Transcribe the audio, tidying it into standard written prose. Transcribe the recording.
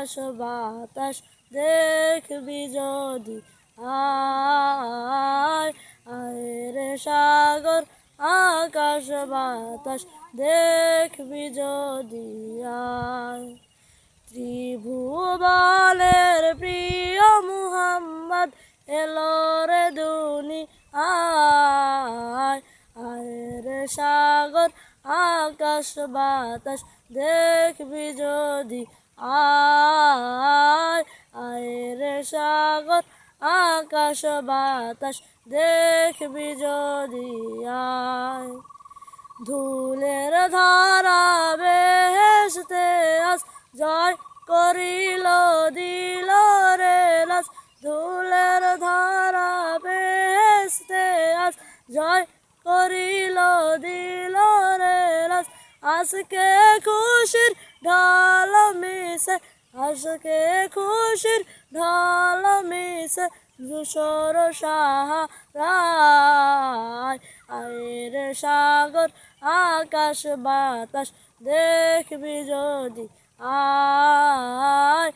আকাশ বাতাস দেখবি যদি আয় আয় রে সাগর আকাশ বাতাস দেখবি যদি আয় ত্রিভুবনের প্রিয় মুহাম্মদ এলো রে দুনিয়ায় আয় রে সাগর আকাশ বাতাস দেখবি যদি আয় আয় রে সাগর আকাশ বাতাস দেখবি যদি আয় ধুলের ধারা বেহেশতে আজ জয় করিল দিল রে লাজ ধুলের ধারা বেহেশতে আজ জয় করিল দিল রে লাজ আজকে খুশির ঢাল মিশে আজকে খুশির ঢাল মিশে ধূসর সাহারায় আয় রে সাগর আকাশ বাতাস দেখবি যদি আয়